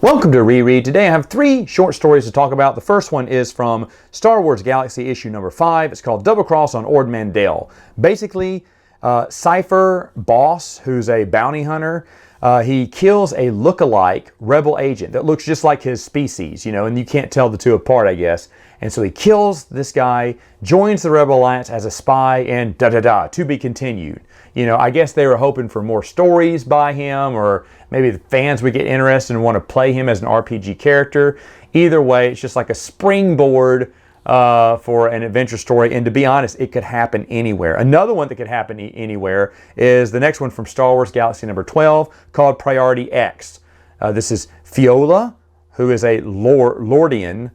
Welcome to Reread. Today I have 3 short stories to talk about. The first one is from Star Wars Galaxy issue number 5. It's called Double Cross on Ord Mantell. Basically, Cypher Boss, who's a bounty hunter, he kills a look-alike rebel agent that looks just like his species, and you can't tell the two apart, I guess. And so he kills this guy, joins the Rebel Alliance as a spy, and to be continued. I guess they were hoping for more stories by him, or maybe the fans would get interested and want to play him as an RPG character. Either way, it's just like a springboard for an adventure story, and to be honest, it could happen anywhere. Another one that could happen anywhere is the next one from Star Wars Galaxy number 12 called Priority X. This is Fiola, who is a Lordian.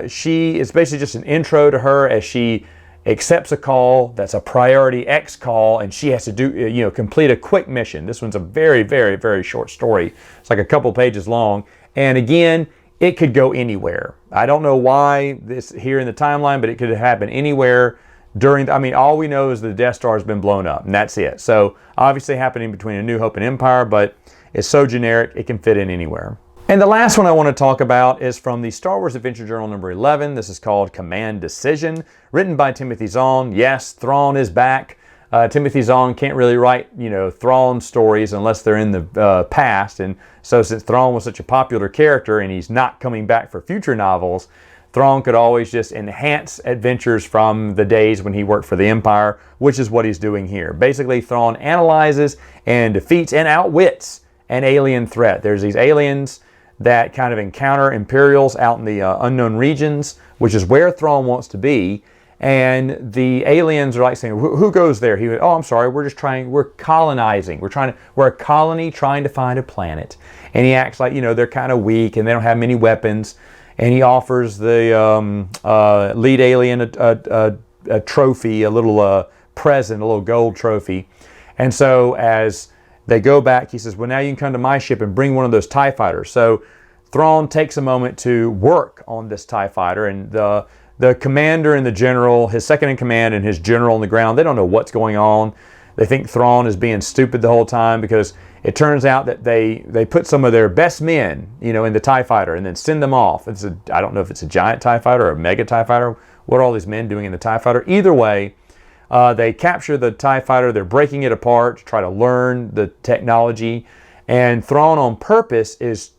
She is basically just an intro to her as she accepts a call that's a Priority X call, and she has to do, complete a quick mission. This one's a very, very, very short story. It's like a couple pages long, and again, it could go anywhere. I don't know why this here in the timeline, but it could happen anywhere during. All we know is the Death Star has been blown up, and that's it. So obviously happening between A New Hope and Empire, but it's so generic it can fit in anywhere. And the last one I want to talk about is from the Star Wars Adventure Journal number 11. This is called Command Decision, written by Timothy Zahn. Yes, Thrawn is back. Timothy Zahn can't really write, Thrawn stories unless they're in the past. And so since Thrawn was such a popular character and he's not coming back for future novels, Thrawn could always just enhance adventures from the days when he worked for the Empire, which is what he's doing here. Basically, Thrawn analyzes and defeats and outwits an alien threat. There's these aliens that kind of encounter Imperials out in the unknown regions, which is where Thrawn wants to be. And the aliens are like saying, who goes there? He went, oh, I'm sorry, we're colonizing. We're a colony trying to find a planet. And he acts like, they're kind of weak and they don't have many weapons. And he offers the lead alien a trophy, a little present, a little gold trophy. And so as they go back, he says, well, now you can come to my ship and bring one of those TIE fighters. So Thrawn takes a moment to work on this TIE fighter, and the commander and the general, his second in command and his general on the ground, they don't know what's going on. They think Thrawn is being stupid the whole time, because it turns out that they put some of their best men, in the TIE fighter and then send them off. I don't know if it's a giant TIE fighter or a mega TIE fighter. What are all these men doing in the TIE fighter? Either way, they capture the TIE fighter. They're breaking it apart to try to learn the technology. And Thrawn on purpose is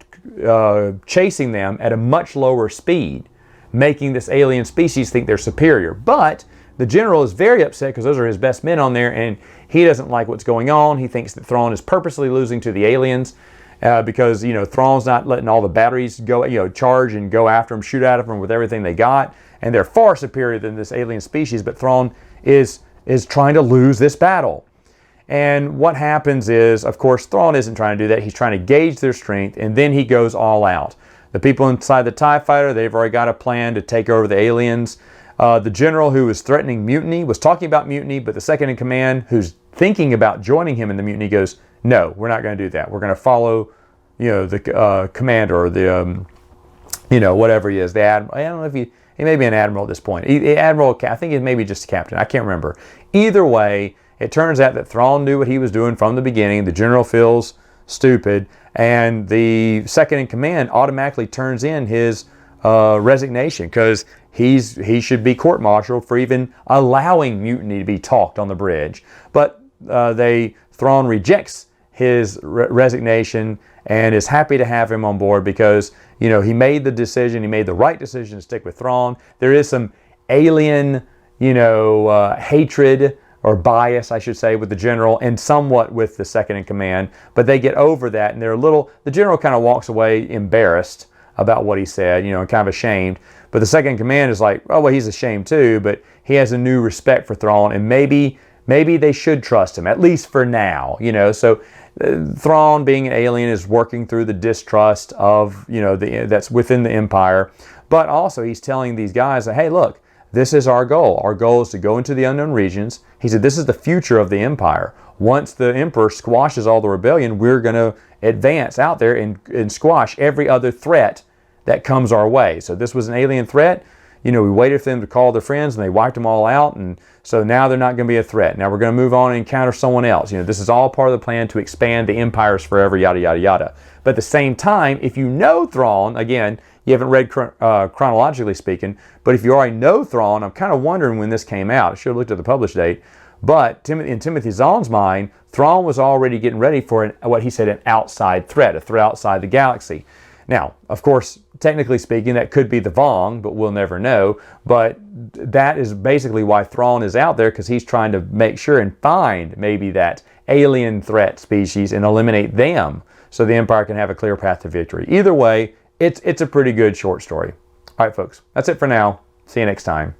chasing them at a much lower speed, making this alien species think they're superior. But the general is very upset because those are his best men on there, and he doesn't like what's going on. He thinks that Thrawn is purposely losing to the aliens because, Thrawn's not letting all the batteries go, charge and go after them, shoot at them with everything they got. And they're far superior than this alien species, but Thrawn is trying to lose this battle. And what happens is, of course, Thrawn isn't trying to do that. He's trying to gauge their strength, and then he goes all out. The people inside the TIE fighter, they've already got a plan to take over the aliens. The general who was threatening mutiny was talking about mutiny, but the second in command, who's thinking about joining him in the mutiny, goes, no, we're not going to do that. We're going to follow, the commander, or the, whatever he is. The admiral. I don't know if he may be an admiral at this point. Admiral, I think he may be just a captain. I can't remember. Either way, it turns out that Thrawn knew what he was doing from the beginning. The general feels stupid, and the second in command automatically turns in his resignation, because he should be court-martialed for even allowing mutiny to be talked on the bridge. But Thrawn rejects his resignation and is happy to have him on board, because he made the decision, he made the right decision to stick with Thrawn. There is some alien hatred or bias, I should say, with the general, and somewhat with the second in command, but they get over that, and the general kind of walks away embarrassed about what he said, and kind of ashamed. But the second in command is like, oh, well, he's ashamed too, but he has a new respect for Thrawn, and maybe they should trust him, at least for now, So Thrawn, being an alien, is working through the distrust of, that's within the Empire. But also he's telling these guys that, hey, look, this is our goal. Our goal is to go into the unknown regions. He said, this is the future of the Empire. Once the Emperor squashes all the rebellion, we're going to advance out there and squash every other threat that comes our way. So this was an alien threat. we waited for them to call their friends and they wiped them all out, and so now they're not going to be a threat. Now we're going to move on and encounter someone else. This is all part of the plan to expand the empires forever, yada, yada, yada. But at the same time, if you know Thrawn, again, you haven't read chronologically speaking, but if you already know Thrawn, I'm kind of wondering when this came out. I should have looked at the published date. But in Timothy Zahn's mind, Thrawn was already getting ready for what he said, an outside threat, a threat outside the galaxy. Now, of course, technically speaking, that could be the Vong, but we'll never know. But that is basically why Thrawn is out there, because he's trying to make sure and find maybe that alien threat species and eliminate them so the Empire can have a clear path to victory. Either way, it's a pretty good short story. All right, folks, that's it for now. See you next time.